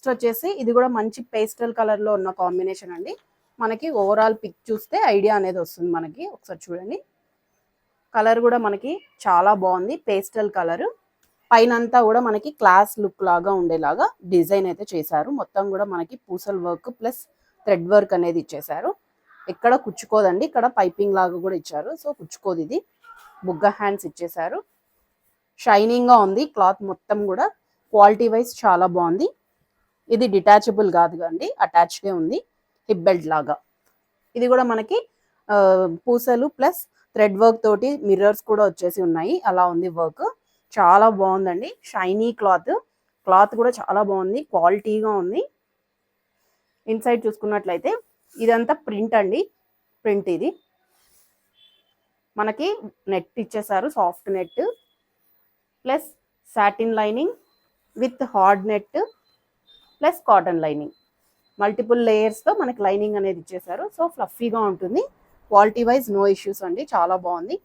Next వచ్చేసి ఇది కూడా మంచి పేస్టల్ కలర్ లో ఉన్న కాంబినేషన్ అండి. మనకి ఓవరాల్ పిక్ చూస్తే ఐడియా అనేది వస్తుంది మనకి. ఒకసారి చూడండి, కలర్ కూడా మనకి చాలా బాగుంది, పేస్టల్ కలర్. పైన అంతా కూడా మనకి క్లాస్ లుక్ లాగా ఉండేలాగా డిజైన్ అయితే చేశారు. మొత్తం కూడా మనకి పూసల్ వర్క్ ప్లస్ థ్రెడ్ వర్క్ అనేది ఇచ్చేసారు. ఎక్కడ కుచ్చుకోదండి, ఇక్కడ పైపింగ్ లాగా కూడా ఇచ్చారు, సో కుచ్చుకోదు. ఇది బుగ్గ హ్యాండ్స్ ఇచ్చేసారు. షైనింగ్ గా ఉంది క్లాత్ మొత్తం కూడా. క్వాలిటీ వైజ్ చాలా బాగుంది. ఇది డిటాచబుల్ కాదు అండి, అటాచ్డే ఉంది, హిప్ బెల్ట్ లాగా. ఇది కూడా మనకి పూసలు ప్లస్ థ్రెడ్ వర్క్ తోటి మిర్రర్స్ కూడా వచ్చేసి ఉన్నాయి, అలా ఉంది వర్క్. చాలా బాగుందండి, షైనీ క్లాత్. క్లాత్ కూడా చాలా బాగుంది, క్వాలిటీగా ఉంది. ఇన్సైడ్ చూసుకున్నట్లయితే ఇదంతా ప్రింట్ అండి, ప్రింట్. ఇది మనకి నెట్ ఇచ్చేసారు, soft net plus satin lining with hard net plus cotton lining. Multiple లేయర్స్తో మనకి లైనింగ్ అనేది ఇచ్చేసారు. సో ఫ్లఫీగా ఉంటుంది. క్వాలిటీ వైజ్ నో ఇష్యూస్ అండి, చాలా బాగుంది.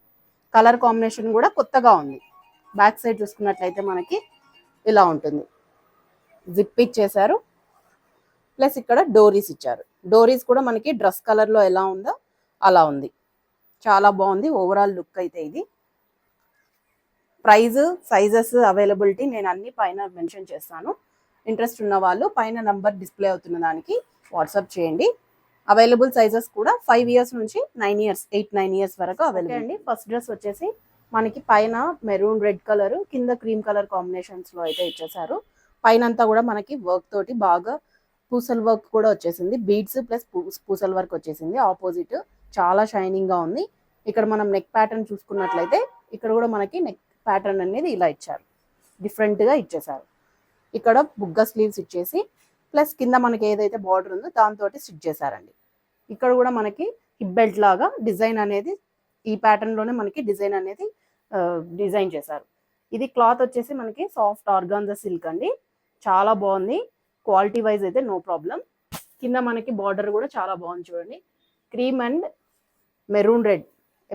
కలర్ కాంబినేషన్ కూడా కొత్తగా ఉంది. బ్యాక్ సైడ్ చూసుకున్నట్లయితే మనకి ఇలా ఉంటుంది. జిప్ ఇచ్చేసారు ప్లస్ ఇక్కడ డోరీస్ ఇచ్చారు. డోరీస్ కూడా మనకి డ్రెస్ కలర్లో ఎలా ఉందో అలా ఉంది, చాలా బాగుంది ఓవరాల్ లుక్ అయితే. ఇది ప్రైజ్, సైజెస్, అవైలబిలిటీ నేను అన్ని పైన మెన్షన్ చేస్తాను. ఇంట్రెస్ట్ ఉన్న వాళ్ళు పైన నంబర్ డిస్ప్లే అవుతున్న దానికి వాట్సాప్ చేయండి. అవైలబుల్ సైజెస్ కూడా 5 years నుంచి 9 years, 8-9 years వరకు అవైలబుల్ అండి. ఫస్ట్ డ్రెస్ వచ్చేసి మనకి పైన మెరూన్ రెడ్ కలర్, కింద క్రీమ్ కలర్ కాంబినేషన్స్లో అయితే ఇచ్చేసారు. పైన అంతా కూడా మనకి వర్క్ తోటి బాగా పూసల్ వర్క్ కూడా వచ్చేసింది. బీడ్స్ ప్లస్ పూసల్ వర్క్ వచ్చేసింది ఆపోజిట్. చాలా షైనింగ్ గా ఉంది. ఇక్కడ మనం నెక్ ప్యాటర్న్ చూసుకున్నట్లయితే ఇక్కడ కూడా మనకి నెక్ ప్యాటర్న్ అనేది ఇలా ఇచ్చారు, డిఫరెంట్ గా ఇచ్చేసారు. ఇక్కడ బుగ్గ స్లీవ్స్ ఇచ్చేసి ప్లస్ కింద మనకి ఏదైతే బార్డర్ ఉందో దాంతో స్టిచ్ చేశారండి. ఇక్కడ కూడా మనకి హిప్ బెల్ట్ లాగా డిజైన్ అనేది ఈ ప్యాటర్న్ లోనే మనకి డిజైన్ అనేది డిజైన్ చేశారు. ఇది క్లాత్ వచ్చేసి మనకి సాఫ్ట్ ఆర్గాన్జా సిల్క్ అండి, చాలా బాగుంది. క్వాలిటీ వైజ్ అయితే నో ప్రాబ్లం. కింద మనకి బార్డర్ కూడా చాలా బాగుంది చూడండి. క్రీమ్ అండ్ మెరూన్ రెడ్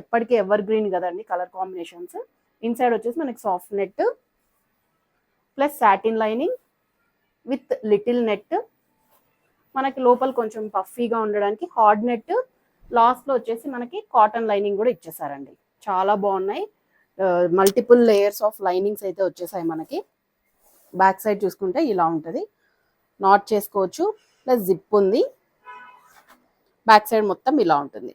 ఎప్పటికీ ఎవర్ గ్రీన్ కదండి కలర్ కాంబినేషన్స్. ఇన్సైడ్ వచ్చేసి మనకి soft net plus satin lining with little net. మనకి లోపల కొంచెం పఫీగా ఉండడానికి హార్డ్ నెట్, లాస్ట్లో వచ్చేసి మనకి కాటన్ లైనింగ్ కూడా ఇచ్చేసారండి. చాలా బాగున్నాయి. మల్టిపుల్ లేయర్స్ ఆఫ్ లైనింగ్స్ అయితే వచ్చేసాయి మనకి. బ్యాక్ సైడ్ చూసుకుంటే ఇలా ఉంటుంది, నాట్ చేసుకోవచ్చు ప్లస్ జిప్ ఉంది. బ్యాక్ సైడ్ మొత్తం ఇలా ఉంటుంది.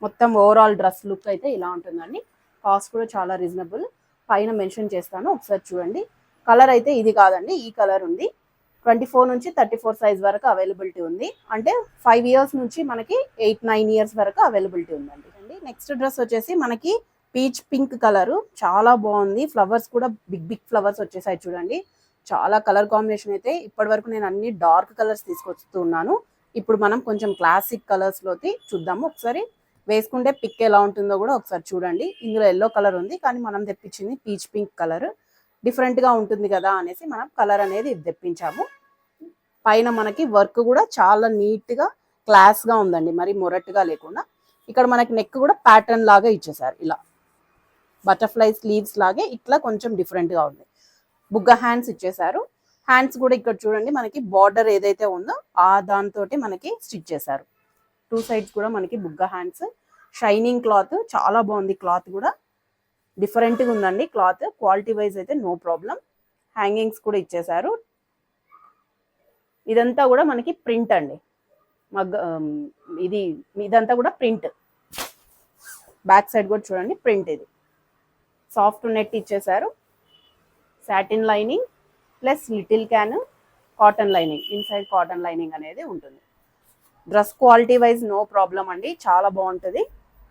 మొత్తం ఓవరాల్ డ్రెస్ లుక్ అయితే ఇలా ఉంటుందండి. కాస్ట్ కూడా చాలా రీజనబుల్, పైన మెన్షన్ చేస్తాను ఒకసారి చూడండి. కలర్ అయితే ఇది కాదండి, ఈ కలర్ ఉంది. 24 నుంచి 34 సైజ్ వరకు అవైలబిలిటీ ఉంది. అంటే 5 years నుంచి మనకి 8-9 years వరకు అవైలబిలిటీ ఉందండి. నెక్స్ట్ డ్రెస్ వచ్చేసి మనకి పీచ్ పింక్ కలర్, చాలా బాగుంది. ఫ్లవర్స్ కూడా బిగ్ బిగ్ ఫ్లవర్స్ వచ్చేసాయి చూడండి. చాలా కలర్ కాంబినేషన్ అయితే ఇప్పటి వరకు నేను అన్ని డార్క్ కలర్స్ తీసుకొస్తున్నాను. ఇప్పుడు మనం కొంచెం క్లాసిక్ కలర్స్ లోకి చూద్దాము. ఒకసారి వేసుకుంటే పిక్ ఎలా ఉంటుందో కూడా ఒకసారి చూడండి. ఇందులో ఎల్లో కలర్ ఉంది, కానీ మనం తెప్పించింది పీచ్ పింక్ కలర్. డిఫరెంట్ గా ఉంటుంది కదా అనేసి మనం కలర్ అనేది తెప్పించాము. పైన మనకి వర్క్ కూడా చాలా నీట్ గా క్లాస్ గా ఉందండి, మరి మొరట్టుగా లేకుండా. ఇక్కడ మనకి నెక్ కూడా ప్యాటర్న్ లాగా ఇచ్చేసారు, ఇలా బటర్ఫ్లై స్లీవ్స్ లాగే ఇట్లా కొంచెం డిఫరెంట్ గా ఉంది. బుగ్గ హ్యాండ్స్ ఇచ్చేసారు. హ్యాండ్స్ కూడా ఇక్కడ చూడండి మనకి బార్డర్ ఏదైతే ఉందో ఆ దాంతో మనకి స్టిచ్ చేశారు. 2 sides కూడా మనకి బుగ్గ హ్యాండ్స్. షైనింగ్ క్లాత్, చాలా బాగుంది. క్లాత్ కూడా డిఫరెంట్గా ఉందండి. క్లాత్ క్వాలిటీ వైజ్ అయితే నో ప్రాబ్లం. హ్యాంగింగ్స్ కూడా ఇచ్చేసారు. ఇదంతా కూడా మనకి ప్రింట్ అండి, ఇదంతా కూడా ప్రింట్. బ్యాక్ సైడ్ కూడా చూడండి ప్రింట్. ఇది సాఫ్ట్ నెట్ ఇచ్చేసారు. సాటిన్ లైనింగ్ ప్లస్ లిటిల్ క్యాన్ cotton lining. Inside cotton lining అనేది ఉంటుంది. Dress quality wise no problem అండి, చాలా బాగుంటుంది.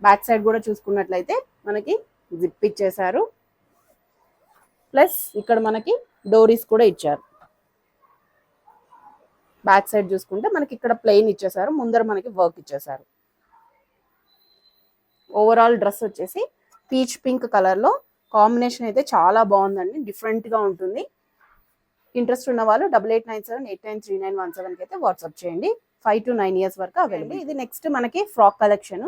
బ్యాక్ సైడ్ కూడా చూసుకున్నట్లయితే మనకి జిప్ ఇచ్చేసారు. ప్లస్ ఇక్కడ మనకి డోరీస్ కూడా ఇచ్చారు. బ్యాక్ సైడ్ చూసుకుంటే మనకి ఇక్కడ ప్లెయిన్ ఇచ్చేసారు, ముందర మనకి వర్క్ ఇచ్చేసారు. ఓవరాల్ డ్రెస్ వచ్చేసి పీచ్ పింక్ కలర్లో కాంబినేషన్ అయితే చాలా బాగుందండి, డిఫరెంట్గా ఉంటుంది. ఇంట్రెస్ట్ ఉన్న వాళ్ళు 8897893917 అయితే వాట్సాప్ చేయండి. 5 to 9 years వరకు అవైలబుల్. ఇది నెక్స్ట్ మనకి ఫ్రాక్ కలెక్షన్.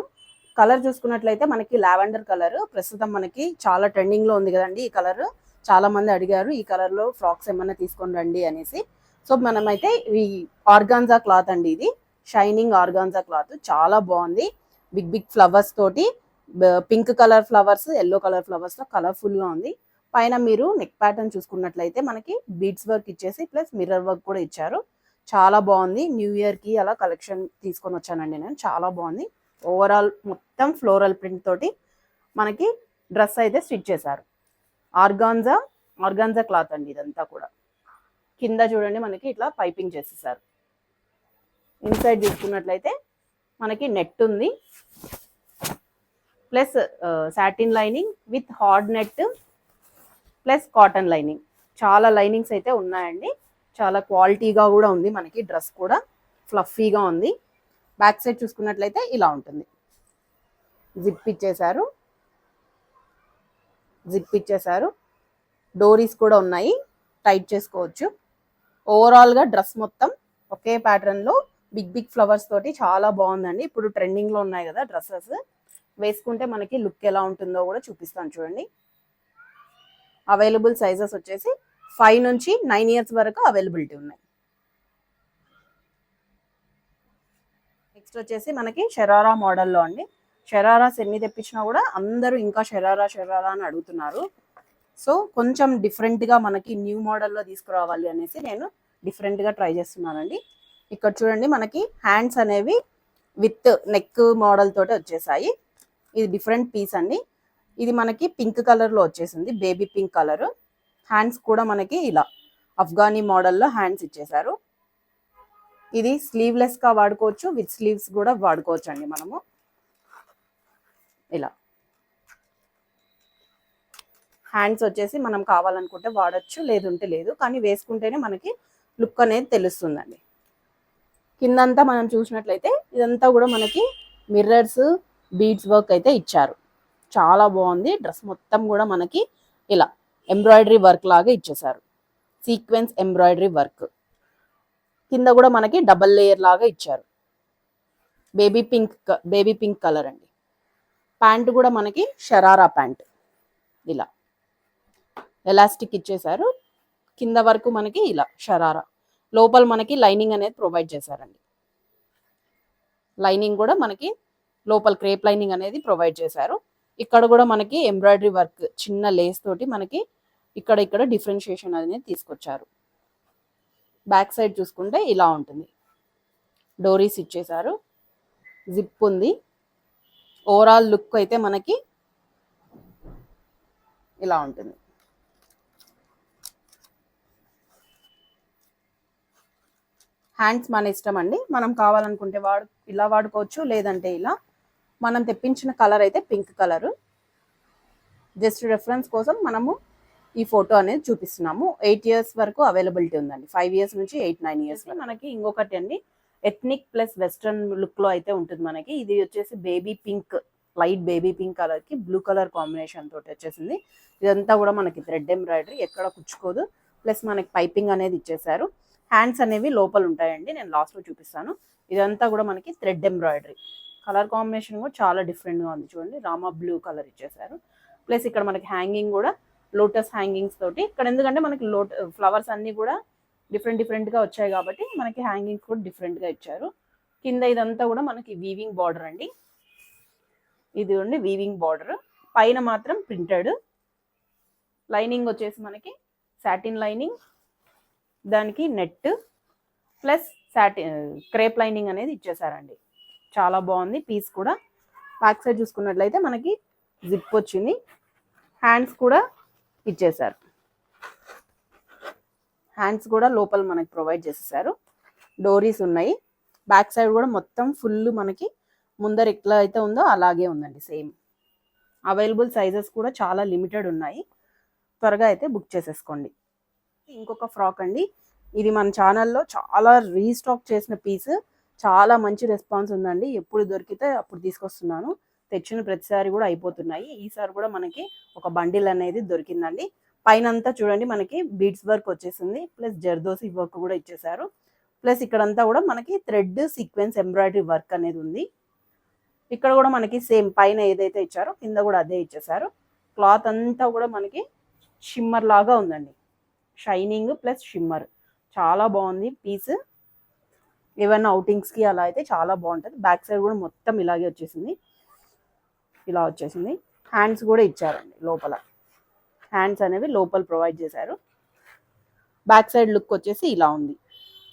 కలర్ చూసుకున్నట్లయితే మనకి లావెండర్ కలర్ ప్రస్తుతం మనకి చాలా ట్రెండింగ్ లో ఉంది కదండి ఈ కలర్. చాలా మంది అడిగారు ఈ కలర్ లో ఫ్రాక్స్ ఏమన్నా తీసుకొని రండి అనేసి. సో మనమైతే ఈ ఆర్గాన్జా క్లాత్ అండి, ఇది షైనింగ్ ఆర్గాన్జా క్లాత్, చాలా బాగుంది. బిగ్ బిగ్ ఫ్లవర్స్ తోటి, pink colour flowers, yellow colour flowers తో కలర్ఫుల్ గా ఉంది. పైన మీరు నెక్ ప్యాటర్న్ చూసుకున్నట్లయితే మనకి బీడ్స్ వర్క్ ఇచ్చేసి ప్లస్ మిర్రర్ వర్క్ కూడా ఇచ్చారు. చాలా బాగుంది. న్యూ ఇయర్ కి అలా కలెక్షన్ తీసుకొని వచ్చానండి నేను, చాలా బాగుంది. ఓవరాల్ మొత్తం ఫ్లోరల్ ప్రింట్ తోటి మనకి డ్రెస్ అయితే స్టిచ్ చేశారు. ఆర్గాన్జా క్లాత్ అండి ఇదంతా కూడా. కింద చూడండి మనకి ఇట్లా పైపింగ్ చేసేసారు. ఇన్సైడ్ తీసుకున్నట్లయితే మనకి నెట్ ఉంది, plus satin lining with hard net plus cotton lining. చాలా లైనింగ్స్ అయితే ఉన్నాయండి. చాలా క్వాలిటీగా కూడా ఉంది మనకి. డ్రెస్ కూడా ఫ్లఫీగా ఉంది. బ్యాక్ సైడ్ చూసుకున్నట్లయితే ఇలా ఉంటుంది. జిప్ ఇచ్చేసారు. డోరీస్ కూడా ఉన్నాయి, టైట్ చేసుకోవచ్చు. ఓవరాల్గా డ్రెస్ మొత్తం ఒకే ప్యాటర్న్లో బిగ్ బిగ్ ఫ్లవర్స్ తోటి చాలా బాగుందండి. ఇప్పుడు ట్రెండింగ్లో ఉన్నాయి కదా డ్రెస్సెస్, వేసుకుంటే మనకి లుక్ ఎలా ఉంటుందో కూడా చూపిస్తాను చూడండి. అవైలబుల్ సైజెస్ వచ్చేసి 5 నుంచి 9 ఇయర్స్ వరకు అవైలబిలిటీ ఉన్నాయి. నెక్స్ట్ వచ్చేసి మనకి షరారా మోడల్లో అండి. షరారాస్ ఎన్ని తెప్పించినా కూడా అందరూ ఇంకా షరారా అని అడుగుతున్నారు. సో కొంచెం డిఫరెంట్గా మనకి న్యూ మోడల్లో తీసుకురావాలి అనేసి నేను డిఫరెంట్గా ట్రై చేస్తున్నానండి. ఇక్కడ చూడండి మనకి హ్యాండ్స్ అనేవి విత్ నెక్ మోడల్ తోటి వచ్చేసాయి. ఇది డిఫరెంట్ పీస్ అండి. ఇది మనకి పింక్ కలర్లో వచ్చేసింది, బేబీ పింక్ కలర్. హ్యాండ్స్ కూడా మనకి ఇలా అఫ్ఘానీ మోడల్లో హ్యాండ్స్ ఇచ్చేసారు. ఇది స్లీవ్లెస్గా వాడుకోవచ్చు, విత్ స్లీవ్స్ కూడా వాడుకోవచ్చు అండి మనము. ఇలా హ్యాండ్స్ వచ్చేసి మనం కావాలనుకుంటే వాడచ్చు, లేదంటే లేదు, కానీ వేసుకుంటేనే మనకి లుక్ అనేది తెలుస్తుందండి. కిందంతా మనం చూసినట్లయితే ఇదంతా కూడా మనకి మిర్రర్స్, బీడ్స్ వర్క్ అయితే ఇచ్చారు. చాలా బాగుంది. డ్రెస్ మొత్తం కూడా మనకి ఇలా ఎంబ్రాయిడరీ వర్క్ లాగా ఇచ్చేసారు, సీక్వెన్స్ ఎంబ్రాయిడరీ వర్క్. కింద కూడా మనకి డబల్ లేయర్ లాగా ఇచ్చారు. బేబీ పింక్ కలర్ అండి. ప్యాంట్ కూడా మనకి షరారా ప్యాంట్, ఇలా ఎలాస్టిక్ ఇచ్చేసారు. కింద వరకు మనకి ఇలా షరారా, లోపల మనకి లైనింగ్ అనేది ప్రొవైడ్ చేశారండి. లైనింగ్ కూడా మనకి లోపల క్రేప్ లైనింగ్ అనేది ప్రొవైడ్ చేశారు. ఇక్కడ కూడా మనకి ఎంబ్రాయిడరీ వర్క్ చిన్న లేస్ తోటి మనకి ఇక్కడ డిఫరెన్షియేషన్ అనేది తీసుకొచ్చారు. బ్యాక్ సైడ్ చూసుకుంటే ఇలా ఉంటుంది. డోరీస్ ఇచ్చేసారు, జిప్ ఉంది. ఓవరాల్ లుక్ అయితే మనకి ఇలా ఉంటుంది. హ్యాండ్స్ మన ఇష్టం అండి, మనం కావాలనుకుంటే ఇలా వాడుకోవచ్చు, లేదంటే ఇలా. మనం తెప్పించిన కలర్ అయితే పింక్ కలరు. జస్ట్ రెఫరెన్స్ కోసం మనము ఈ ఫోటో అనేది చూపిస్తున్నాము. 8 ఇయర్స్ వరకు అవైలబిలిటీ ఉందండి. 5 ఇయర్స్ నుంచి 8-9 ఇయర్స్. మనకి ఇంకొకటి అండి, ఎథ్నిక్ ప్లస్ వెస్ట్రన్ లుక్లో అయితే ఉంటుంది మనకి. ఇది వచ్చేసి baby pink, light baby pink కలర్కి బ్లూ కలర్ కాంబినేషన్ తోటి వచ్చేసింది. ఇదంతా కూడా మనకి థ్రెడ్ ఎంబ్రాయిడరీ, ఎక్కడ కుచ్చుకోదు. ప్లస్ మనకి పైపింగ్ అనేది ఇచ్చేసారు. హ్యాండ్స్ అనేవి లోపల ఉంటాయండి, నేను లాస్ట్లో చూపిస్తాను. ఇదంతా కూడా మనకి థ్రెడ్ ఎంబ్రాయిడరీ. కలర్ కాంబినేషన్ కూడా చాలా డిఫరెంట్గా ఉంది చూడండి. రామా బ్లూ కలర్ ఇచ్చేసారు. ప్లస్ ఇక్కడ మనకి హ్యాంగింగ్ కూడా లోటస్ హ్యాంగింగ్స్ తోటి. ఇక్కడ ఎందుకంటే మనకి ఫ్లవర్స్ అన్నీ కూడా డిఫరెంట్గా వచ్చాయి కాబట్టి మనకి హ్యాంగింగ్స్ కూడా డిఫరెంట్గా ఇచ్చారు. కింద ఇదంతా కూడా మనకి వీవింగ్ బార్డర్ అండి. ఇది ఉండి వీవింగ్ బార్డర్, పైన మాత్రం ప్రింటెడ్. లైనింగ్ వచ్చేసి మనకి సాటిన్ లైనింగ్, దానికి నెట్ ప్లస్ క్రేప్ లైనింగ్ అనేది ఇచ్చేసారండి. చాలా బాగుంది పీస్ కూడా. బ్యాక్ సైడ్ చూసుకున్నట్లయితే మనకి జిప్ వచ్చింది. హ్యాండ్స్ కూడా ఇచ్చేసారు. హ్యాండ్స్ కూడా లోపల మనకి ప్రొవైడ్ చేసేసారు. డోరీస్ ఉన్నాయి. బ్యాక్ సైడ్ కూడా మొత్తం ఫుల్ మనకి ముందర ఎట్లా అయితే ఉందో అలాగే ఉందండి, సేమ్. అవైలబుల్ సైజెస్ కూడా చాలా లిమిటెడ్ ఉన్నాయి, త్వరగా అయితే బుక్ చేసేసుకోండి. ఇంకొక ఫ్రాక్ అండి, ఇది మన ఛానల్లో చాలా రీస్టాక్ చేసిన పీస్. చాలా మంచి రెస్పాన్స్ ఉందండి. ఎప్పుడు దొరికితే అప్పుడు తీసుకొస్తున్నాను. తెచ్చిన ప్రతిసారి కూడా అయిపోతున్నాయి. ఈసారి కూడా మనకి ఒక బండిల్ అనేది దొరికిందండి. పైన అంతా చూడండి మనకి బీడ్స్ వర్క్ వచ్చేసింది, ప్లస్ జర్దోసి వర్క్ కూడా ఇచ్చేసారు. ప్లస్ ఇక్కడంతా కూడా మనకి థ్రెడ్ సీక్వెన్స్ ఎంబ్రాయిడరీ వర్క్ అనేది ఉంది. ఇక్కడ కూడా మనకి సేమ్ పైన ఏదైతే ఇచ్చారో కింద కూడా అదే ఇచ్చేసారు. క్లాత్ అంతా కూడా మనకి షిమ్మర్ లాగా ఉందండి, షైనింగ్ ప్లస్ షిమ్మర్, చాలా బాగుంది పీస్. ఏవైనా అవుటింగ్స్కి అలా అయితే చాలా బాగుంటుంది. బ్యాక్ సైడ్ కూడా మొత్తం ఇలాగే వచ్చేసింది, ఇలా వచ్చేసింది. హ్యాండ్స్ కూడా ఇచ్చారండి, లోపల హ్యాండ్స్ అనేవి లోపల ప్రొవైడ్ చేశారు. బ్యాక్ సైడ్ లుక్ వచ్చేసి ఇలా ఉంది.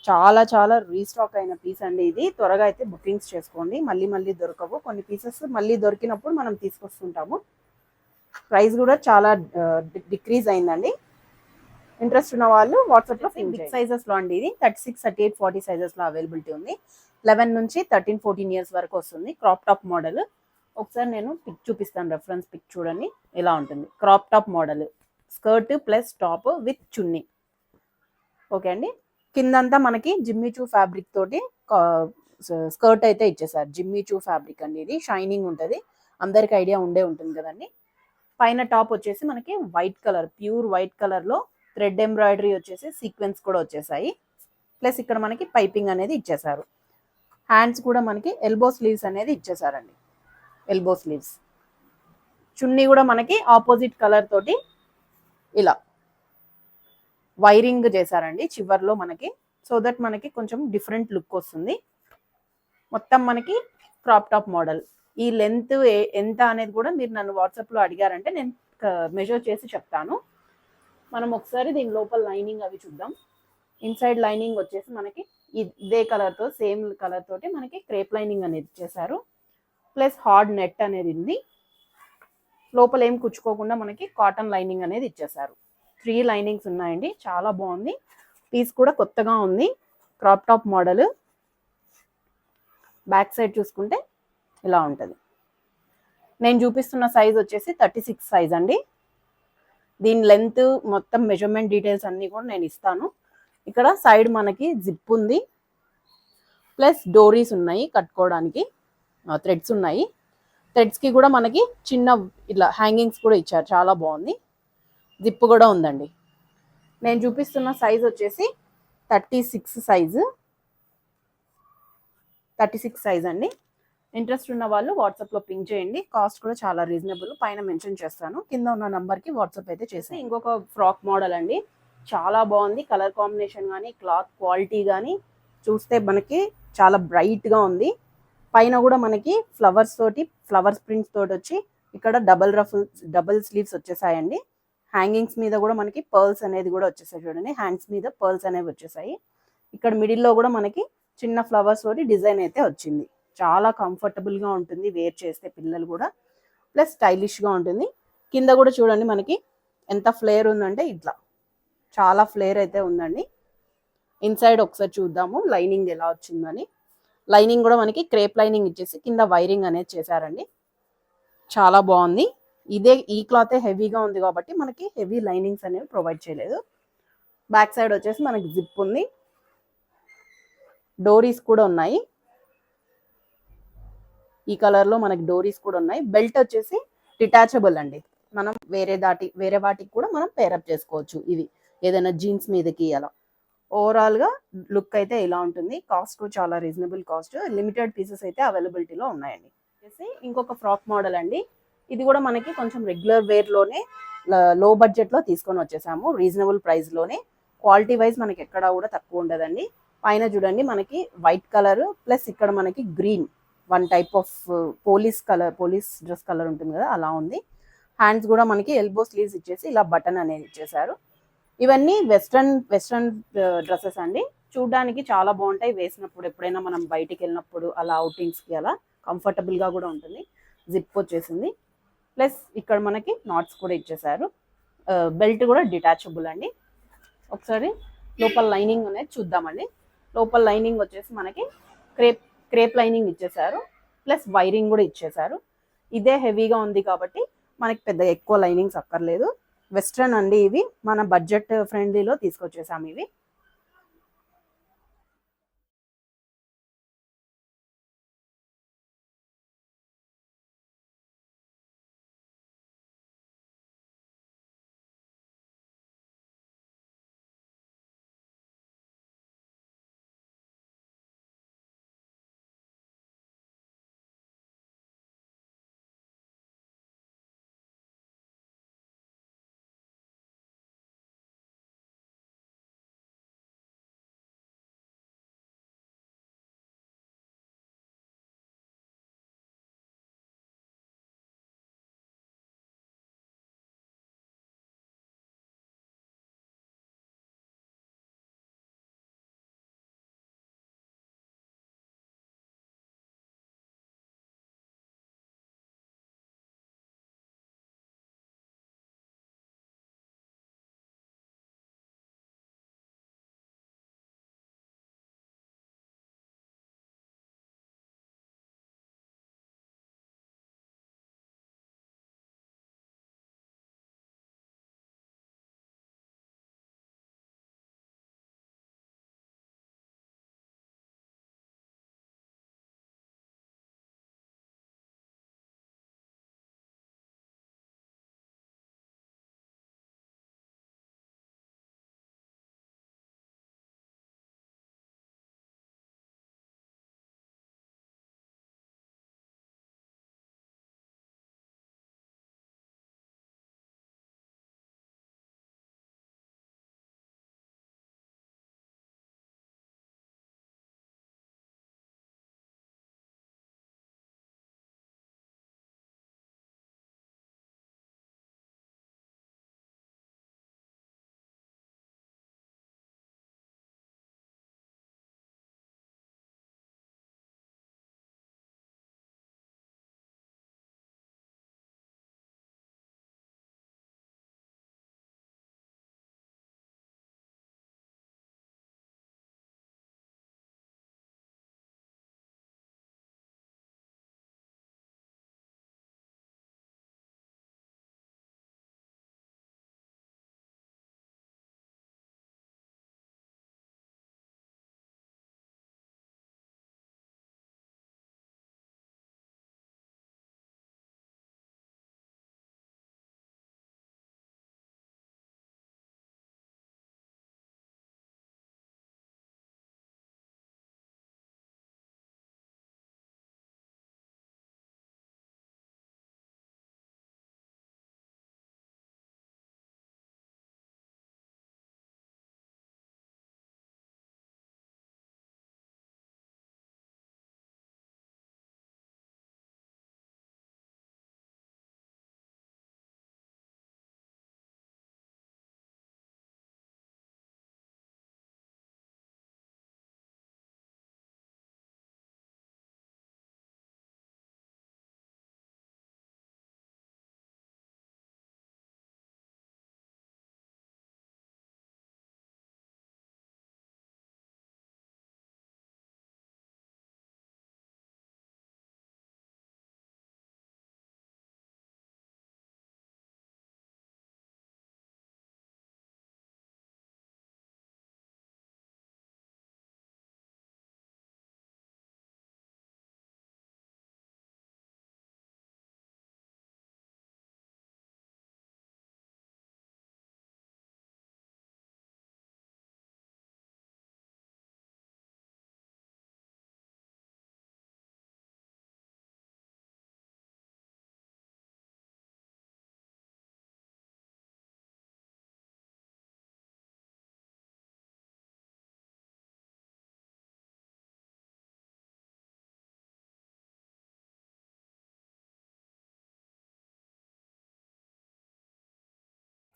చాలా చాలా రీస్టాక్ అయిన పీస్ అండి ఇది. త్వరగా అయితే బుకింగ్స్ చేసుకోండి, మళ్ళీ మళ్ళీ దొరకవు. కొన్ని పీసెస్ మళ్ళీ దొరికినప్పుడు మనం తీసుకొస్తుంటాము. ప్రైస్ కూడా చాలా డిక్రీజ్ అయిందండి. ఇంట్రెస్ట్ ఉన్న వాళ్ళు వాట్సాప్లో బిగ్ సైజెస్లో అండి ఇది 36, 38, 40 సైజెస్లో అవైలబిలిటీ ఉంది. 11 నుంచి 13, 14 ఇయర్స్ వరకు వస్తుంది. Crop top model. ఒకసారి నేను పిక్ చూపిస్తాను, రెఫరెన్స్ పిక్ చూడండి ఎలా ఉంటుంది. Crop top model, skirt plus top with chunni. Okay అండి. కిందంతా మనకి జిమ్మీ చూ ఫ్యాబ్రిక్ తోటి స్కర్ట్ అయితే ఇచ్చేసారు. జిమ్మీ చూ ఫ్యాబ్రిక్ అండి ఇది, షైనింగ్ ఉంటుంది, అందరికి ఐడియా ఉండే ఉంటుంది కదండి. పైన టాప్ వచ్చేసి మనకి వైట్ కలర్, ప్యూర్ వైట్ కలర్లో థ్రెడ్ ఎంబ్రాయిడరీ వచ్చేసి సీక్వెన్స్ కూడా వచ్చేసాయి. ప్లస్ ఇక్కడ మనకి పైపింగ్ అనేది ఇచ్చేసారు. హ్యాండ్స్ కూడా మనకి ఎల్బో స్లీవ్స్ అనేది ఇచ్చేసారండి, ఎల్బో స్లీవ్స్. చున్నీ కూడా మనకి ఆపోజిట్ కలర్ తోటి ఇలా వైరింగ్ చేశారండి చివర్లో మనకి, సో దట్ మనకి కొంచెం డిఫరెంట్ లుక్ వస్తుంది. మొత్తం మనకి క్రాప్ టాప్ మోడల్. ఈ లెంత్ ఎంత అనేది కూడా మీరు నన్ను వాట్సాప్లో అడిగారంటే నేను మెజర్ చేసి చెప్తాను. మనం ఒకసారి దీని లోపల లైనింగ్ అవి చూద్దాం. ఇన్సైడ్ లైనింగ్ వచ్చేసి మనకి ఇదే కలర్తో, సేమ్ కలర్ తోటి మనకి క్రేప్ లైనింగ్ అనేది ఇచ్చేసారు. ప్లస్ హార్డ్ నెట్ అనేది ఉంది. లోపల ఏం కుచ్చుకోకుండా మనకి కాటన్ లైనింగ్ అనేది ఇచ్చేసారు. 3 లైనింగ్స్ ఉన్నాయండి, చాలా బాగుంది. పీస్ కూడా కొత్తగా ఉంది, crop top model. Back side చూసుకుంటే ఇలా ఉంటుంది. నేను చూపిస్తున్న సైజ్ వచ్చేసి 36 సైజ్ అండి. దీని లెంత్ మొత్తం మెజర్మెంట్ డీటెయిల్స్ అన్నీ కూడా నేను ఇస్తాను. ఇక్కడ సైడ్ మనకి జిప్ ఉంది, ప్లస్ డోరీస్ ఉన్నాయి కట్టుకోవడానికి, థ్రెడ్స్ ఉన్నాయి. థ్రెడ్స్కి కూడా మనకి చిన్న ఇట్లా హ్యాంగింగ్స్ కూడా ఇచ్చారు, చాలా బాగుంది. జిప్ కూడా ఉందండి. నేను చూపిస్తున్న సైజ్ వచ్చేసి 36 సైజు, 36 సైజ్ అండి. ఇంట్రెస్ట్ ఉన్న వాళ్ళు వాట్సాప్లో పింక్ చేయండి. కాస్ట్ కూడా చాలా రీజనబుల్, పైన మెన్షన్ చేస్తాను. కింద ఉన్న నంబర్కి వాట్సాప్ అయితే చేసి. ఇంకొక ఫ్రాక్ మోడల్ అండి, చాలా బాగుంది. కలర్ కాంబినేషన్ కానీ క్లాత్ క్వాలిటీ కానీ చూస్తే మనకి చాలా బ్రైట్గా ఉంది. పైన కూడా మనకి ఫ్లవర్స్ తోటి, ఫ్లవర్స్ ప్రింట్స్ తోటి వచ్చి ఇక్కడ డబుల్ స్లీవ్స్ వచ్చేసాయండి. హ్యాంగింగ్స్ మీద కూడా మనకి పర్ల్స్ అనేది కూడా వచ్చేసాయి చూడండి. హ్యాండ్స్ మీద పర్ల్స్ అనేవి వచ్చేసాయి. ఇక్కడ మిడిల్లో కూడా మనకి చిన్న ఫ్లవర్స్ తోటి డిజైన్ అయితే వచ్చింది. చాలా కంఫర్టబుల్గా ఉంటుంది వేర్ చేస్తే, పిల్లలు కూడా. ప్లస్ స్టైలిష్గా ఉంటుంది. కింద కూడా చూడండి మనకి ఎంత ఫ్లేర్ ఉందంటే ఇట్లా చాలా ఫ్లేర్ అయితే ఉందండి. ఇన్సైడ్ ఒకసారి చూద్దాము లైనింగ్ ఎలా వచ్చిందని. లైనింగ్ కూడా మనకి క్రేప్ లైనింగ్ ఇచ్చేసి కింద వైరింగ్ అనేది చేశారండి, చాలా బాగుంది. ఈ క్లాతే హెవీగా ఉంది కాబట్టి మనకి హెవీ లైనింగ్స్ అనేవి ప్రొవైడ్ చేయలేదు. బ్యాక్ సైడ్ వచ్చేసి మనకి జిప్ ఉంది, డోరీస్ కూడా ఉన్నాయి. ఈ కలర్లో మనకి డోరీస్ కూడా ఉన్నాయి. బెల్ట్ వచ్చేసి డిటాచబుల్ అండి, మనం వేరే వాటికి కూడా మనం పేరప్ చేసుకోవచ్చు. ఇవి ఏదైనా జీన్స్ మీదకి అలా. ఓవరాల్గా లుక్ అయితే ఇలా ఉంటుంది. కాస్ట్ కూడా చాలా రీజనబుల్ కాస్ట్. లిమిటెడ్ పీసెస్ అయితే అవైలబిలిటీలో ఉన్నాయండి. ఇంకొక ఫ్రాక్ మోడల్ అండి, ఇది కూడా మనకి కొంచెం రెగ్యులర్ వేర్లోనే లో బడ్జెట్లో తీసుకొని వచ్చేసాము, రీజనబుల్ ప్రైస్లోనే. క్వాలిటీ వైజ్ మనకి ఎక్కడా కూడా తక్కువ ఉండదండి. పైన చూడండి మనకి వైట్ కలర్ ప్లస్ ఇక్కడ మనకి green, one type of police dress colour ఉంటుంది కదా, అలా ఉంది. హ్యాండ్స్ కూడా మనకి ఎల్బో స్లీవ్స్ ఇచ్చేసి ఇలా బటన్ అనేది ఇచ్చేసారు. ఇవన్నీ వెస్ట్రన్ డ్రెస్సెస్ అండి, చూడడానికి చాలా బాగుంటాయి. వేసినప్పుడు ఎప్పుడైనా మనం బయటికి వెళ్ళినప్పుడు అలా అవుటింగ్స్కి అలా కంఫర్టబుల్గా కూడా ఉంటుంది. జిప్ వచ్చేసింది. ప్లస్ ఇక్కడ మనకి నాట్స్ కూడా ఇచ్చేసారు. బెల్ట్ కూడా డిటాచబుల్ అండి. ఒకసారి లోపల లైనింగ్ అనేది చూద్దామండి. లోపల లైనింగ్ వచ్చేసి మనకి క్రేప్ లైనింగ్ ఇచ్చేసారు, ప్లస్ వైరింగ్ కూడా ఇచ్చేసారు. ఇదే హెవీగా ఉంది కాబట్టి మనకి పెద్ద ఎక్కువ లైనింగ్స్ అక్కర్లేదు. వెస్ట్రన్ అండి ఇవి, మన బడ్జెట్ ఫ్రెండ్లీలో తీసుకొచ్చేసాము ఇవి.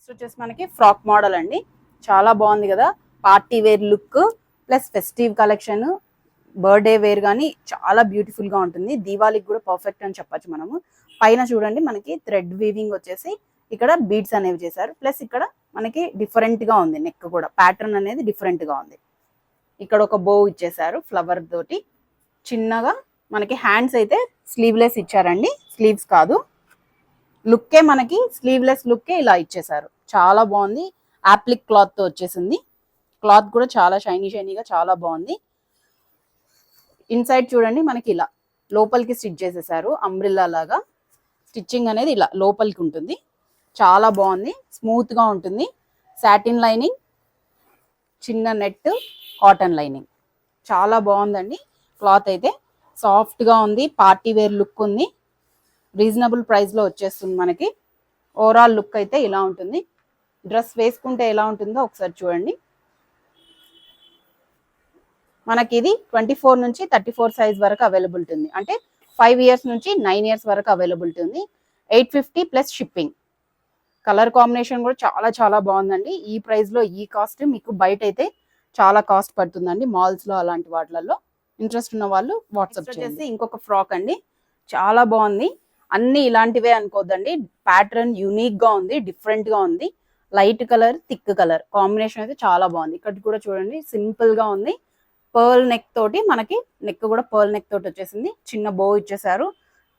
నెక్స్ట్ వచ్చేసి మనకి ఫ్రాక్ మోడల్ అండి, చాలా బాగుంది కదా. Party wear look plus festive collection, birthday wear కానీ చాలా బ్యూటిఫుల్ గా ఉంటుంది. దీవాళికి కూడా పర్ఫెక్ట్ అని చెప్పొచ్చు మనము. పైన చూడండి మనకి థ్రెడ్ వీవింగ్ వచ్చేసి ఇక్కడ బీడ్స్ అనేవి చేశారు. ప్లస్ ఇక్కడ మనకి డిఫరెంట్ గా ఉంది, నెక్ కూడా ప్యాటర్న్ అనేది డిఫరెంట్ గా ఉంది. ఇక్కడ ఒక బో ఇచ్చేసారు ఫ్లవర్ తోటి. చిన్నగా మనకి హ్యాండ్స్ అయితే స్లీవ్లెస్ ఇచ్చారండి, స్లీవ్స్ కాదు. లుక్కే మనకి స్లీవ్లెస్ లుక్కే ఇలా ఇచ్చేసారు, చాలా బాగుంది. యాప్లిక్ క్లాత్ తో వచ్చేసింది. క్లాత్ కూడా చాలా షైనీగా చాలా బాగుంది. ఇన్సైడ్ చూడండి మనకి ఇలా లోపలికి స్టిచ్ చేసేసారు, అంబ్రిల్లా లాగా. స్టిచ్చింగ్ అనేది ఇలా లోపలికి ఉంటుంది, చాలా బాగుంది, స్మూత్ గా ఉంటుంది. సాటిన్ లైనింగ్, చిన్న నెట్, కాటన్ లైనింగ్, చాలా బాగుందండి. క్లాత్ అయితే సాఫ్ట్ గా ఉంది, పార్టీ వేర్ లుక్ ఉంది. రీజనబుల్ ప్రైస్ లో వచ్చేస్తుంది మనకి. ఓవరాల్ లుక్ అయితే ఇలా ఉంటుంది. డ్రెస్ వేసుకుంటే ఎలా ఉంటుందో ఒకసారి చూడండి. మనకి ఇది 24 నుంచి 34 సైజ్ వరకు అవైలబిలిటీ ఉంది, అంటే 5 ఇయర్స్ నుంచి 9 ఇయర్స్ వరకు అవైలబిలిటీ ఉంది. 850 ప్లస్ షిప్పింగ్. కలర్ కాంబినేషన్ కూడా చాలా చాలా బాగుందండి. ఈ ప్రైస్ లో ఈ కాస్ట్ మీకు బయట అయితే చాలా కాస్ట్ పడుతుందండి, మాల్స్ లో అలాంటి వాటిలలో. ఇంట్రెస్ట్ ఉన్న వాళ్ళు వాట్సాప్ చేసి. ఇంకొక ఫ్రాక్ అండి, చాలా బాగుంది. అన్ని ఇలాంటివే అనుకోద్దండి, ప్యాటర్న్ యూనిక్ గా ఉంది, డిఫరెంట్ గా ఉంది. Light colour, thick colour combination అయితే చాలా బాగుంది. ఇక్కడ కూడా చూడండి సింపుల్ గా ఉంది. పర్ల్ నెక్ తోటి మనకి, నెక్ కూడా పర్ల్ నెక్ తోటి వచ్చేసింది. చిన్న బో ఇచ్చేసారు.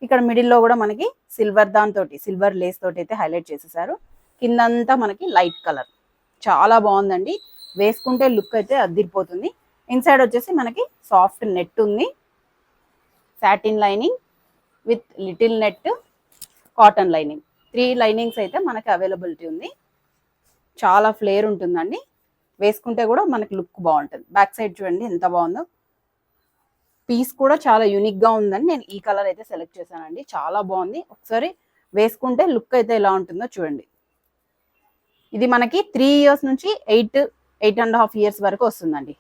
ఇక్కడ మిడిల్ లో కూడా మనకి సిల్వర్ దాంతోటి, సిల్వర్ లేస్ తోటి అయితే హైలైట్ చేసేసారు. కిందంతా మనకి లైట్ కలర్, చాలా బాగుందండి. వేసుకుంటే లుక్ అయితే అద్దిరిపోతుంది. ఇన్సైడ్ వచ్చేసి మనకి సాఫ్ట్ నెట్ ఉంది, satin lining with little net, cotton lining. 3 linings అయితే మనకి అవైలబిలిటీ ఉంది. చాలా ఫ్లేర్ ఉంటుందండి, వేసుకుంటే కూడా మనకి లుక్ బాగుంటుంది. బ్యాక్ సైడ్ చూడండి ఎంత బాగుందో. పీస్ కూడా చాలా యూనిక్ గా ఉందని నేను ఈ కలర్ అయితే సెలెక్ట్ చేశానండి, చాలా బాగుంది. ఒకసారి వేసుకుంటే లుక్ అయితే ఎలా ఉంటుందో చూడండి. ఇది మనకి 3 ఇయర్స్ నుంచి 8.5 ఇయర్స్ వరకు వస్తుందండి.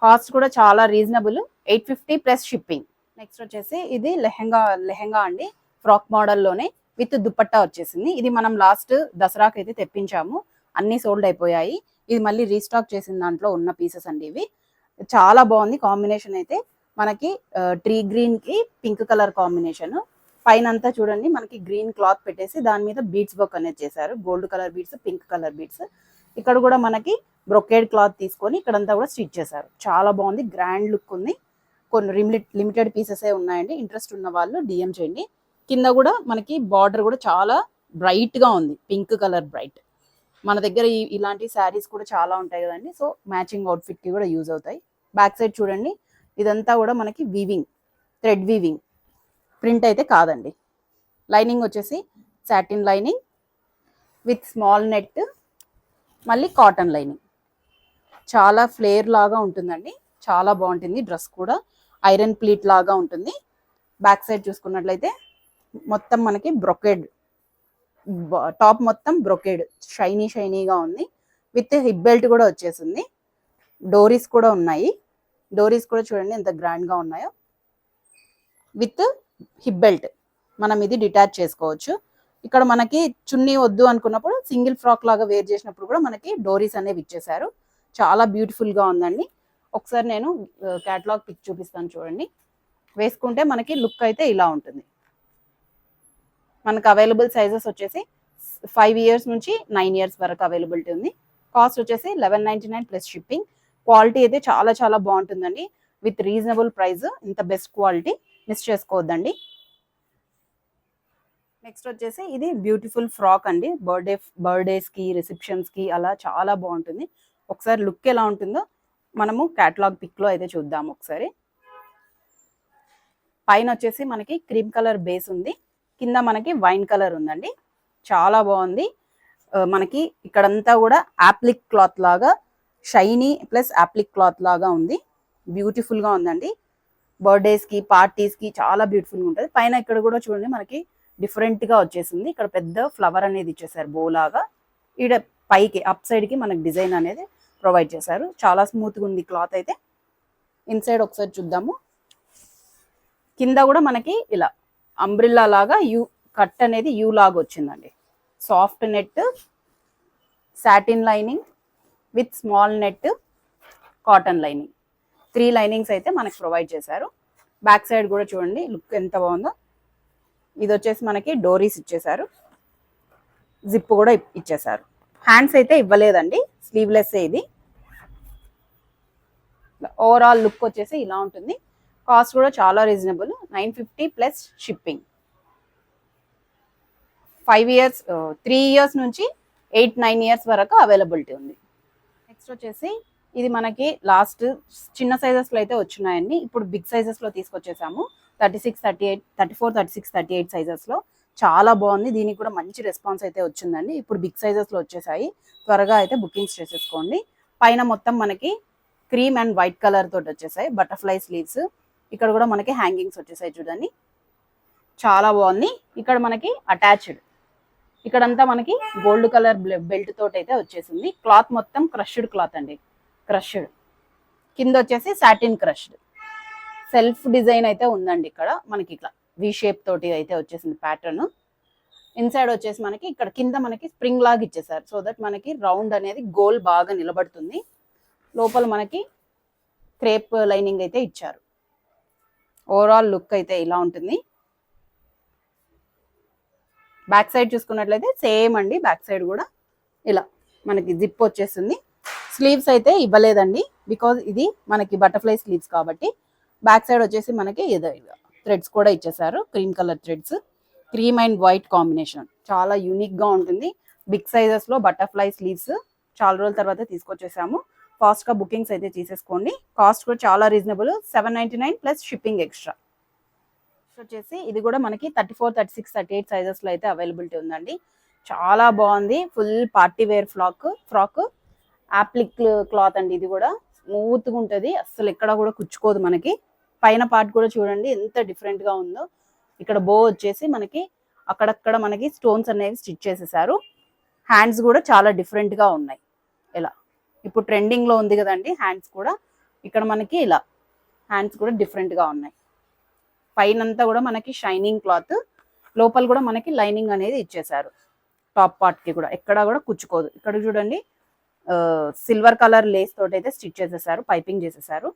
కాస్ట్ కూడా చాలా రీజనబుల్, 850 ప్లస్ షిప్పింగ్. నెక్స్ట్ వచ్చేసి ఇది లెహెంగా అండి, ఫ్రాక్ మోడల్లోనే విత్ దుపట్టా వచ్చేసింది. ఇది మనం లాస్ట్ దసరాకి అయితే తెప్పించాము, అన్ని సోల్డ్ అయిపోయాయి. ఇది మళ్ళీ రీస్టాక్ చేసిన దాంట్లో ఉన్న పీసెస్ అండి ఇవి. చాలా బాగుంది కాంబినేషన్ అయితే. మనకి ట్రీ గ్రీన్ కి పింక్ కలర్ కాంబినేషన్. పైన అంతా చూడండి మనకి గ్రీన్ క్లాత్ పెట్టేసి దాని మీద బీడ్స్ వర్క్ అనేది చేశారు, gold colour beads, pink colour beads. ఇక్కడ కూడా మనకి బ్రొకేడ్ క్లాత్ తీసుకొని ఇక్కడంతా కూడా స్టిచ్ చేశారు, చాలా బాగుంది, గ్రాండ్ లుక్ ఉంది. కొన్ని లిమిటెడ్ పీసెస్ ఉన్నాయండి, ఇంట్రెస్ట్ ఉన్న వాళ్ళు డిఎం చేయండి. కింద కూడా మనకి బార్డర్ కూడా చాలా బ్రైట్ గా ఉంది, పింక్ కలర్ బ్రైట్. మన దగ్గర ఇలాంటి శారీస్ కూడా చాలా ఉంటాయి కదండి, సో మ్యాచింగ్ అవుట్ఫిట్ కి కూడా యూజ్ అవుతాయి. బ్యాక్ సైడ్ చూడండి ఇదంతా కూడా మనకి వీవింగ్, థ్రెడ్ వీవింగ్, ప్రింట్ అయితే కాదండి. లైనింగ్ వచ్చేసి satin lining with small net, మళ్ళీ కాటన్ లైనింగ్. చాలా ఫ్లేర్ లాగా ఉంటుందండి, చాలా బాగుంటుంది. డ్రెస్ కూడా ఐరన్ ప్లీట్ లాగా ఉంటుంది. బ్యాక్ సైడ్ చూసుకున్నట్లయితే మొత్తం మనకి బ్రొకేడ్, టాప్ మొత్తం బ్రొకేడ్, షైనీగా ఉంది. విత్ హిప్ బెల్ట్ కూడా వచ్చేసింది. డోరీస్ కూడా ఉన్నాయి, డోరీస్ కూడా చూడండి ఎంత గ్రాండ్ గా ఉన్నాయో. విత్ హిప్ బెల్ట్ మనం ఇది డిటాచ్ చేసుకోవచ్చు. ఇక్కడ మనకి చున్నీ వద్దు అనుకున్నప్పుడు సింగిల్ ఫ్రాక్ లాగా వేర్ చేసినప్పుడు కూడా మనకి డోరీస్ అనేవి ఇచ్చేసారు, చాలా బ్యూటిఫుల్ గా ఉందండి. ఒకసారి నేను క్యాటలాగ్ పిక్ చూపిస్తాను చూడండి. వేసుకుంటే మనకి లుక్ అయితే ఇలా ఉంటుంది. మనకు అవైలబుల్ సైజెస్ వచ్చేసి 5 ఇయర్స్ నుంచి 9 ఇయర్స్ వరకు అవైలబిలిటీ ఉంది. కాస్ట్ వచ్చేసి 1199 ప్లస్ షిప్పింగ్. క్వాలిటీ అయితే చాలా చాలా బాగుంటుందండి, విత్ రీజనబుల్ ప్రైస్. ఇంత బెస్ట్ క్వాలిటీ మిస్ చేసుకోవద్దండి. నెక్స్ట్ వచ్చేసి ఇది బ్యూటిఫుల్ ఫ్రాక్ అండి, బర్త్డేస్ కి, రిసెప్షన్స్ కి అలా చాలా బాగుంటుంది. ఒకసారి లుక్ ఎలా ఉంటుందో మనము క్యాటలాగ్ పిక్ లో అయితే చూద్దాము ఒకసారి. పైన వచ్చేసి మనకి క్రీమ్ కలర్ బేస్ ఉంది, కింద మనకి వైన్ కలర్ ఉందండి, చాలా బాగుంది. మనకి ఇక్కడంతా కూడా యాప్లిక్ క్లాత్ లాగా, షైనీ ప్లస్ యాప్లిక్ క్లాత్ లాగా ఉంది, బ్యూటిఫుల్ గా ఉందండి. బర్త్డేస్ కి, పార్టీస్ కి చాలా బ్యూటిఫుల్ గా ఉంటుంది. పైన ఇక్కడ కూడా చూడండి మనకి డిఫరెంట్ గా వచ్చేసింది, ఇక్కడ పెద్ద ఫ్లవర్ అనేది ఇచ్చేసారు బో లాగా. ఇక్కడ పైకి అప్ సైడ్ కి మనకి డిజైన్ అనేది ప్రొవైడ్ చేశారు, చాలా స్మూత్ గా ఉంది క్లాత్ అయితే. ఇన్సైడ్ ఒకసారి చూద్దాము. కింద కూడా మనకి ఇలా అంబ్రిల్లా లాగా కట్ అనేది యూ లాగా వచ్చిందండి. Soft net, satin lining with small net cotton lining 3 linings అయితే మనకి ప్రొవైడ్ చేశారు. బ్యాక్ సైడ్ కూడా చూడండి లుక్ ఎంత బాగుందో. ఇది వచ్చేసి మనకి డోరీస్ ఇచ్చేసారు, జిప్ కూడా ఇచ్చేసారు. హ్యాండ్స్ అయితే ఇవ్వలేదండి, స్లీవ్లెస్ ఇది. ఓవరాల్ లుక్ వచ్చేసి ఇలా ఉంటుంది. కాస్ట్ కూడా చాలా reasonable, 950 plus shipping. 5 years 3 years నుంచి 8-9 ఇయర్స్ వరకు అవైలబిలిటీ ఉంది. నెక్స్ట్ వచ్చేసి ఇది మనకి లాస్ట్ చిన్న సైజెస్లో అయితే వచ్చినాయండి. ఇప్పుడు బిగ్ సైజెస్లో తీసుకొచ్చేసాము. 36, 38, 34, 36, 38 సైజెస్లో చాలా బాగుంది. దీనికి కూడా మంచి రెస్పాన్స్ అయితే వచ్చిందండి. ఇప్పుడు బిగ్ సైజెస్లో వచ్చేసాయి. త్వరగా అయితే బుకింగ్స్ చేసేసుకోండి. పైన మొత్తం మనకి క్రీమ్ అండ్ వైట్ కలర్ తోటి వచ్చేసాయి. Butterfly sleeves. ఇక్కడ కూడా మనకి హ్యాంగింగ్స్ వచ్చేసాయి చూడండి, చాలా బాగుంది. ఇక్కడ మనకి అటాచ్డ్, ఇక్కడంతా మనకి గోల్డ్ కలర్ బెల్ట్ తోటి అయితే వచ్చేసింది. క్లాత్ మొత్తం క్రష్డ్ క్లాత్ అండి, క్రష్డ్. కింద వచ్చేసి సాటిన్ క్రష్డ్. సెల్ఫ్ డిజైన్ అయితే ఉందండి. ఇక్కడ మనకి ఇట్లా వి షేప్ తోటి అయితే వచ్చేసింది ప్యాటర్న్. ఇన్సైడ్ వచ్చేసి మనకి ఇక్కడ కింద మనకి స్ప్రింగ్ లాగా ఇచ్చేసారు, సో దట్ మనకి రౌండ్ అనేది గోల్ బాగా నిలబడుతుంది. లోపల మనకి క్రేప్ లైనింగ్ అయితే ఇచ్చారు. ఓవరాల్ లుక్ అయితే ఇలా ఉంటుంది. బ్యాక్ సైడ్ చూసుకున్నట్లయితే సేమ్ అండి, బ్యాక్ సైడ్ కూడా ఇలా మనకి జిప్ వచ్చేస్తుంది. స్లీవ్స్ అయితే ఇవ్వలేదండి, బికాజ్ ఇది మనకి బటర్ఫ్లై స్లీవ్స్ కాబట్టి. బ్యాక్ సైడ్ వచ్చేసి మనకి థ్రెడ్స్ కూడా ఇచ్చేసారు, cream colour threads. Cream and white combination చాలా యూనిక్గా ఉంటుంది. బిగ్ సైజెస్లో బటర్ఫ్లై స్లీవ్స్ చాలా రోజుల తర్వాత తీసుకొచ్చేసాము. ఫాస్ట్గా బుకింగ్స్ అయితే తీసేసుకోండి. కాస్ట్ కూడా చాలా రీజనబుల్, 799 ప్లస్ షిప్పింగ్ ఎక్స్ట్రా. వచ్చేసి ఇది కూడా మనకి 34, 36, 38 సైజెస్లో అయితే అవైలబిలిటీ ఉందండి. చాలా బాగుంది. Full party wear frock applique cloth అండి. ఇది కూడా స్మూత్గా ఉంటుంది, అస్సలు ఎక్కడ కూడా కుచ్చుకోదు మనకి. పైన పార్ట్ కూడా చూడండి ఎంత డిఫరెంట్గా ఉందో. ఇక్కడ బో వచ్చేసి మనకి అక్కడక్కడ మనకి స్టోన్స్ అనేవి స్టిచ్ చేసేసారు. హ్యాండ్స్ కూడా చాలా డిఫరెంట్గా ఉన్నాయి. ఇలా ఇప్పుడు ట్రెండింగ్లో ఉంది కదండి హ్యాండ్స్ కూడా. ఇక్కడ మనకి ఇలా హ్యాండ్స్ కూడా డిఫరెంట్గా ఉన్నాయి. పైనంతా కూడా మనకి షైనింగ్ క్లాత్, లోపల కూడా మనకి లైనింగ్ అనేది ఇచ్చేసారు. టాప్ పార్ట్కి కూడా ఎక్కడ కూడా కుచ్చుకోదు. ఇక్కడ చూడండి సిల్వర్ కలర్ లేస్ తోటి అయితే స్టిచ్ చేసేసారు, పైపింగ్ చేసేసారు.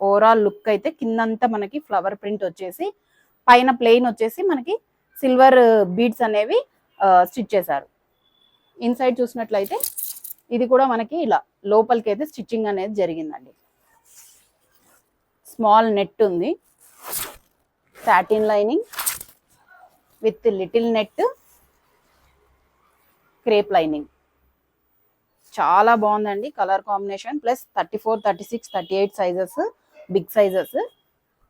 ఓవరాల్ లుక్ అయితే కిందంతా మనకి ఫ్లవర్ ప్రింట్ వచ్చేసి, పైన ప్లెయిన్ వచ్చేసి మనకి సిల్వర్ బీడ్స్ అనేవి స్టిచ్ చేశారు. ఇన్సైడ్ చూసినట్లయితే ఇది కూడా మనకి ఇలా లోపలికి అయితే స్టిచ్చింగ్ అనేది జరిగిందండి. స్మాల్ నెట్ ఉంది, satin lining with little net crepe lining. చాలా బాగుందండి colour combination. Plus 34, 36, 38 sizes big sizes.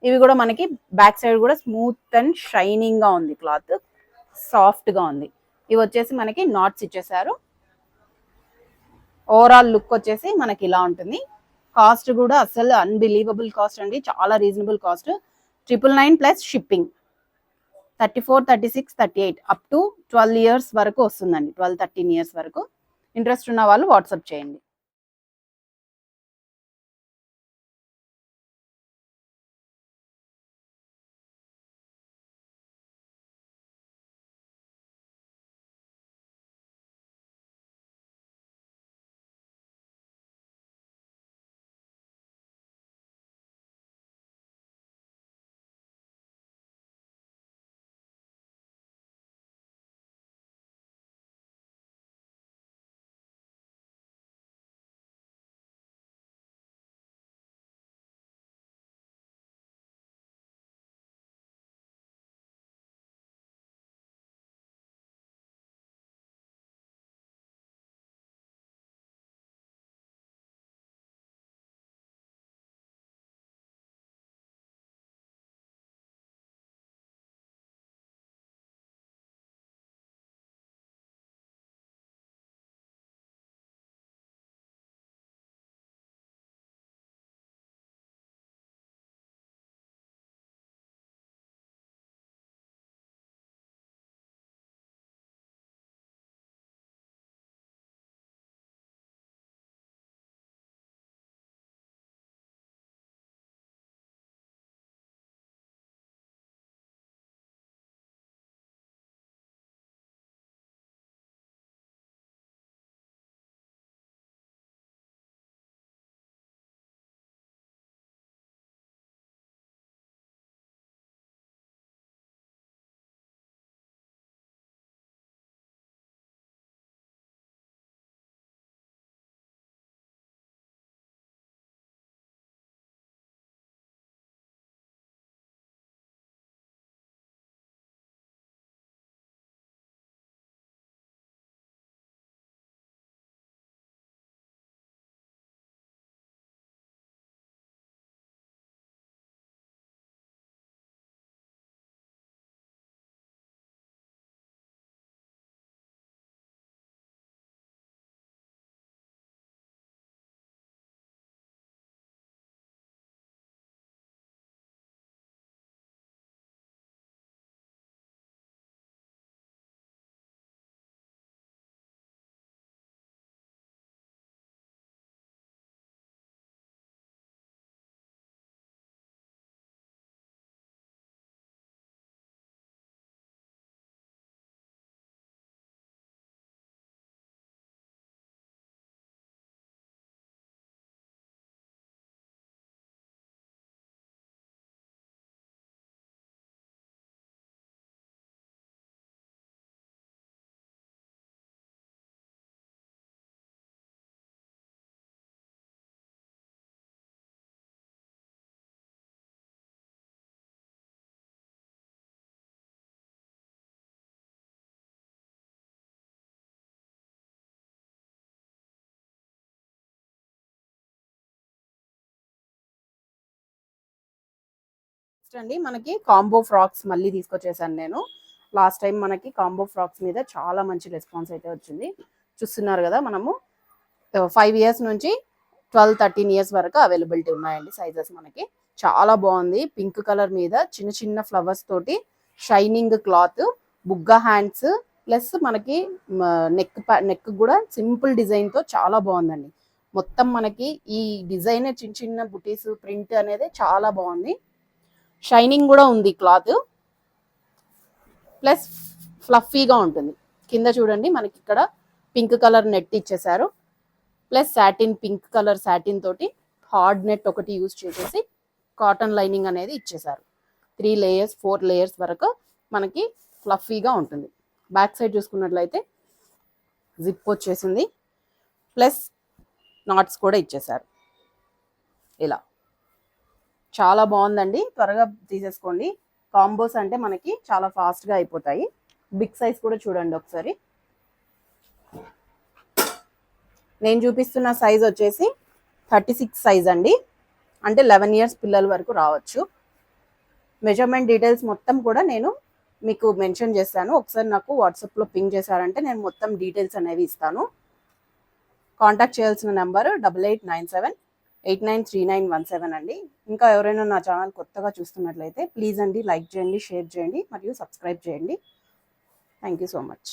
ఇవి కూడా మనకి బ్యాక్ సైడ్ కూడా స్మూత్ అండ్ షైనింగ్ గా ఉంది, క్లాత్ సాఫ్ట్ గా ఉంది. ఇవి వచ్చేసి మనకి నాట్స్ ఇచ్చేసారు. ఓవరాల్ లుక్ వచ్చేసి మనకి ఇలా ఉంటుంది. కాస్ట్ కూడా అసలు అన్బిలీవబుల్ కాస్ట్ అండి, చాలా reasonable cost. 999 plus shipping. 34, 36, 38 up to 12 years వరకు వస్తుందండి, 12-13 ఇయర్స్ వరకు. ఇంట్రెస్ట్ ఉన్న వాళ్ళు వాట్సాప్ చేయండి. నెక్స్ట్ అండి మనకి కాంబో ఫ్రాక్స్ మళ్ళీ తీసుకొచ్చేసాను నేను. లాస్ట్ టైం మనకి కాంబో ఫ్రాక్స్ మీద చాలా మంచి రెస్పాన్స్ అయితే వచ్చింది. చూస్తున్నారు కదా, మనము 5 ఇయర్స్ నుంచి 12-13 ఇయర్స్ వరకు అవైలబిలిటీ ఉన్నాయండి సైజెస్ మనకి. చాలా బాగుంది. పింక్ కలర్ మీద చిన్న చిన్న ఫ్లవర్స్ తోటి shining cloth, Bugga hands, plus మనకి నెక్ కూడా సింపుల్ డిజైన్ తో చాలా బాగుందండి. మొత్తం మనకి ఈ డిజైన్ చిన్న చిన్న బుటీస్ ప్రింట్ అనేది చాలా బాగుంది. షైనింగ్ కూడా ఉంది క్లాత్, ప్లస్ ఫ్లఫీగా ఉంటుంది. కింద చూడండి మనకి ఇక్కడ పింక్ కలర్ నెట్ ఇచ్చేసారు, plus satin, pink colour satin తోటి హార్డ్ నెట్ ఒకటి యూజ్ చేసేసి కాటన్ లైనింగ్ అనేది ఇచ్చేసారు. 3 లేయర్స్ 4 లేయర్స్ వరకు మనకి ఫ్లఫీగా ఉంటుంది. బ్యాక్ సైడ్ చూసుకున్నట్లయితే జిప్ వచ్చేసింది, ప్లస్ నాట్స్ కూడా ఇచ్చేసారు. ఇలా చాలా బాగుందండి. త్వరగా తీసేసుకోండి. కాంబోస్ అంటే మనకి చాలా ఫాస్ట్గా అయిపోతాయి. బిగ్ సైజ్ కూడా చూడండి ఒకసారి. నేను చూపిస్తున్న సైజ్ వచ్చేసి 36 సైజ్ అండి, అంటే 11 ఇయర్స్ పిల్లల వరకు రావచ్చు. మెజర్మెంట్ డీటెయిల్స్ మొత్తం కూడా నేను మీకు మెన్షన్ చేస్తాను. ఒకసారి నాకు వాట్సాప్లో పింగ్ చేశారంటే నేను మొత్తం డీటెయిల్స్ అనేవి ఇస్తాను. కాంటాక్ట్ చేయాల్సిన నెంబర్ 8897893917 అండి. ఇంకా ఎవరైనా నా ఛానల్ కొత్తగా చూస్తున్నట్లయితే ప్లీజ్ అండి లైక్ చేయండి, షేర్ చేయండి మరియు సబ్స్క్రైబ్ చేయండి. Thank you so much.